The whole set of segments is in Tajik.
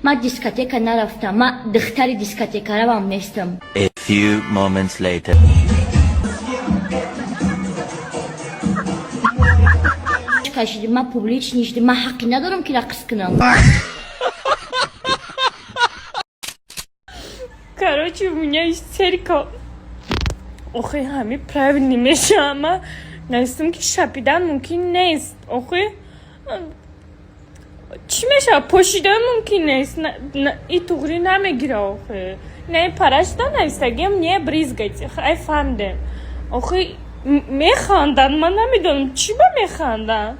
من دیسکوتک نرفتم، من دختر دیسکوتک روم نیستم. A few moments later. کشیدم، من پوبلیچ نیستم، من حقی ندارم که رقص کنم. Короче, у меня истерика. Охи, همه правильно میشه. نستم که شپیدن ممکن نیست. охи. چی میشه؟ پوشیدن ممکن نیست. این طوری نمیگیره охи. نه پرشتن نیستگیم نه بریزگیتی. خیلی فهمیدم. охи میخواندن، من نمیدونم چی با میخواندن.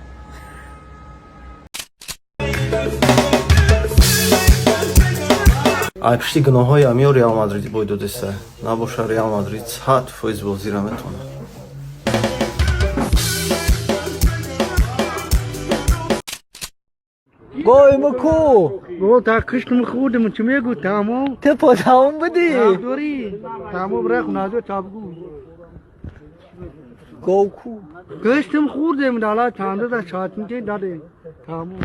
ай пишти гуноҳҳои амиё Реал Мадрид бойдодеста набоша Реал Мадрид 100% бозира метавонад. گوی مکو گو تا کشکم خودم چه میگو تمام تپا تمام بدی دوری تمام برای خونازو چابگو گو کو کشکم خوردم دالا چانده دا شاتم چه داده تمام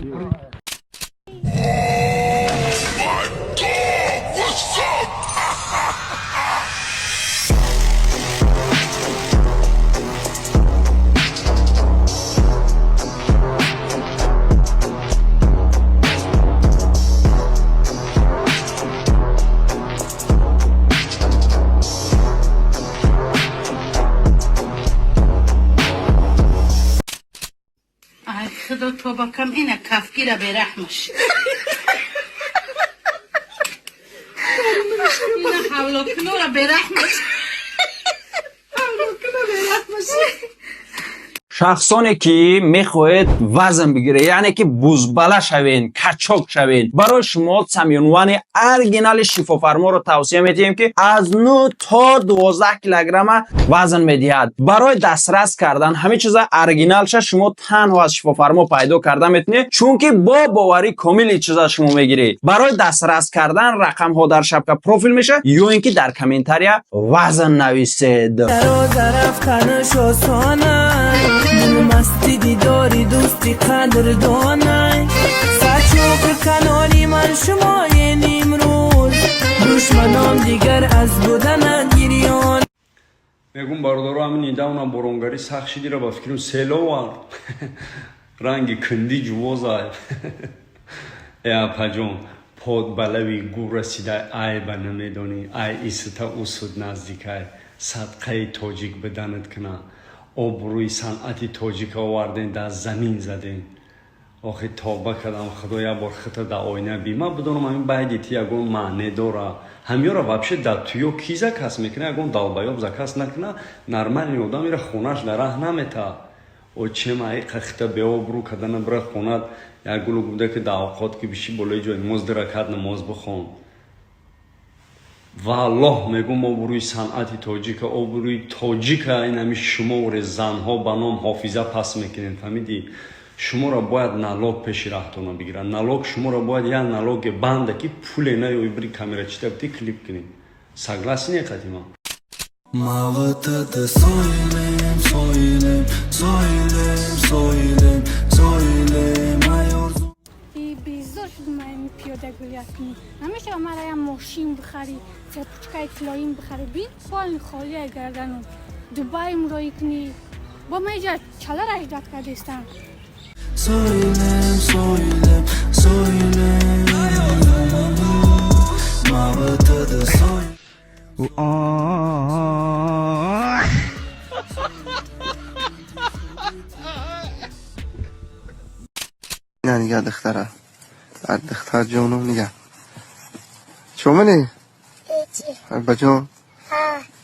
خدا توبه کم اینه کفگیره برحمش اینه حولا کنورا برحمش شخصانی که میخواهید وزن بگیره یعنی که بزبله شوین کچاک شوین برای شما سمیونوان ارگینال شفافرما رو توصیه میدیم که از 9 تا 12 کیلوگرم وزن میدهد. برای دسترس کردن همه چیز ارگینال شما تنها از شفافرما پیدا کرده میتونید چون که با باوری کامل چیزا شما میگیرید. برای دسترس کردن رقم ها در شبکه پروفیل میشه یا اینکه در کامنتاریا وزن نویسید. مستی دیداری دوستی قدردانای سچوک کناری من شما نیم روز دشمنان دیگر از بودن گیریان میگم باردارو همین نیداونا برونگاری سخت شدی را با فکرم سلوار رنگی کندی جوازای ای اپا جون پود بلوی گور رسیده ای با نمیدونی ای ایستا اصود نزدیکای صدقه توجیک بدنت کنه آبروی صنعتی تاجیک آوردین در زمین زدین. آخه توبه کردم خدایا بار خطر در آینه بیما بدونم همین بعدیتی اگون معنی داره همیو را وابشه در تویو کیزا کس میکنه اگون دالبایاب زکاس نکنه نرمال این آدم میره خونش در راه نمیتا او چه مایی خطر به آبرو کردن بره خونت یک گلو بوده که در اوقات که بشی بالای جای مزدرکت نماز بخون والله میگم آبروی صنعتی تاجیک آبروی تاجیک این همی شما و زنها به نام حافظه پس میکنین فهمیدی شما را باید نالاگ پیش رهتون بگیرن نالاگ شما را باید یا نالاگ بنده که پول نه و بری کامera چیتا بتی کلیپ کنین سگلاسی نه قدیما موتت سویلم سویلم سویلم سویلم سویلم بیزار شد من پیاده گویی کنی نمیشه مرا یه ماشین بخری سپوچکای کلایم بخری بین پال خالی گردن دبای مرایی کنی با من اینجا چلا را اجداد کردستم سویلم سویلم سویلم موتت سویلم نه نگه دختره دختر جونم نگه چو منی؟ بجون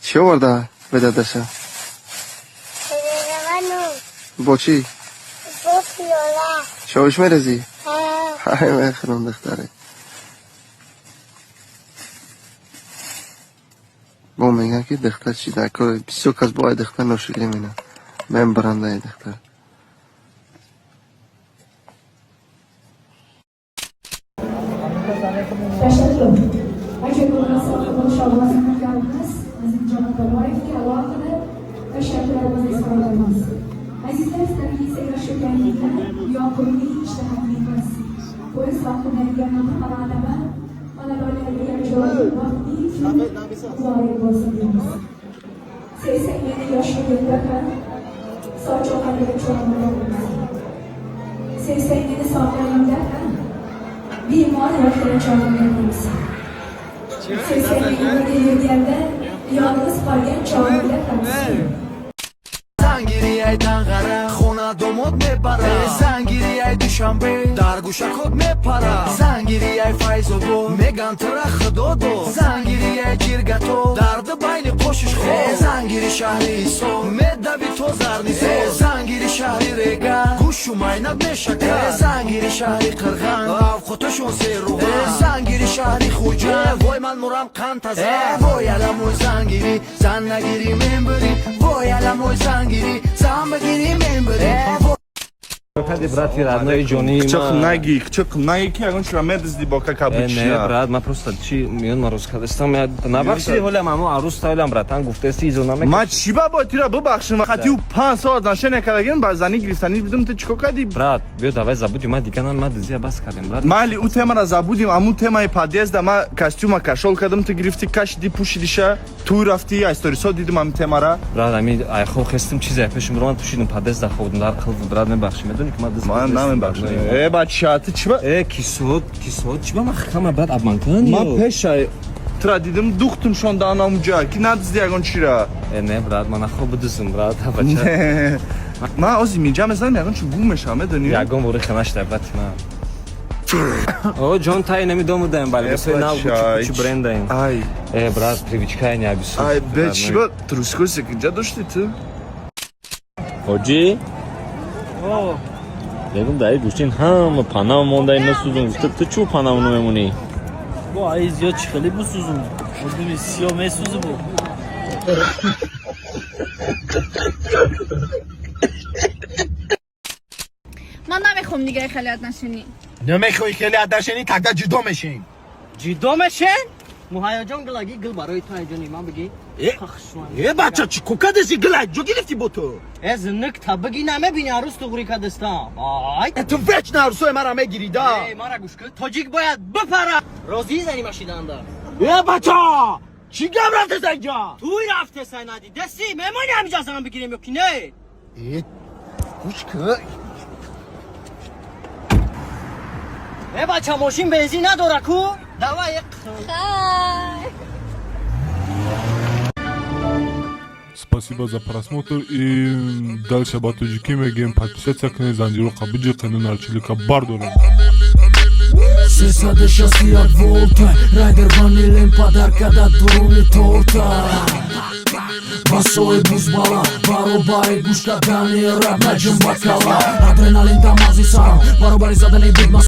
چی آورده به دادشه؟ با چی؟ با پیاله شوش میرزی؟ های میخرم دختره با میگن که دختر چی در کار بسیار کس باید دختر ناشکلی مینه من برنده دختر Anche con la sua conosciamo mas in giorno per noi che a volte la scelta della cosa esclusa mas esistenza di sei lasciati anche io con i miei sta Pois só como é que não tá falando, né? Olha agora ele joga vai você. Se você quer eu cheguei pra cá. Só jogar ele joga. Se você quer só pra cá. Bir mor yakın çağırmalıyız. Seslerini gelirken yalnız kalgen çağırmalıyız. زنگیری ای دنغره خونه دومود میپره زنگیری ای دوشنبه در گوشکود میپره زنگیری ای فیضو بو میگن تره خدا دو زنگیری ای جرگتو درد بین قوشش خود زنگیری شهری سو میدوی تو زرنیزو زنگیری شهری ریگا گوشو مینب میشکه زنگیری شهری قرغن او خودشون زیروه زنگیری شهری خوجه وای من مرم قنتزه وای علموی زنگیری زن نگیری من بری وای علموی زنگیری زن بگیری من بری Hadi brat, родной Джонни. Кчок наги, ки агон чура медзди бо как обычно. Не, брат, ма просто чи миён ма розкадастам я набахши ҳолам аммо арӯз таилам братан гуфтаси изона мекунам. Ма чи ба тира бубахши ма хатиу 5 соат нашена кардагем ба зани гирифтани бидум ты чико кади? Брат, биё давай забудим, ма диганам ма дизия бас кардем брат. Мали у темара забудим, аму темаи подъезда ма костюма кашол кардам, ты гирифти кашиди пушидиша, ту рафти а сторисо дидим ами темара. Брат, ами айхо хестим чизе пешим роман пушидим подъезда ходим дар қилд брат мебахши медони ки ма диз. Намебахши. Бача, ты чиба? Кисот чиба махкама брат абманкан. Ма пеша тра дидим духтум шонда анамуҷа ки надизди ягон чира. Не брат, ман ахо будизм брат бача. Ма ози миҷа мезанам ягон чу гум мешам медони? Ягон вори ханашта брат ма. О ҷон тай намидомудам бали сои нав чу брендаин. Ай. Брат, привичкаи не абису. Ай, бе чиба трускоси киҷа дошти ту? Ҳоҷи? Дегум дар гӯштин ҳама панав монда ин насӯзум. Гуфта ту чӯ панав намемонӣ? Бо ай зиёд чӣ хеле бисӯзум. Одами сиё месӯзу. من نمیخوام دیگه خیلیت نشینی. نمیخوای خیلیت نشینی تکتا جدا میشیم. جدا میشین؟ مهیجان گلاگی گل برای تو هیجانی من بگی. بچه چی کوکدسی گلای جو گرفتی با تو؟ از نک تا بگی نمیبینی عروس تو غوری کدستان. تو وچ نرسوی مرا میگیری دا. مرا گوش کن. تاجیک باید بپره. راضی زنی مشیدن دا. بچه چی گم رفته سنجا؟ توی رفته سندی دستی میمونی همینجا زنم بگیریم یا کی نه؟ گوش کن. بچه ماشین بنزین نداره کو؟ دوای Хай! Спасибо за просмотр и дальше батуджики мегем подписаться к Занжиру Кабиджи канал Чилика Бардора. Сесаде шасти от волта Райдер ванилен подарка да дуруни торта Басои бузбала Баробари гушка дани раб наҷм бакала Адреналин дамази сарам Баробари задани бидмас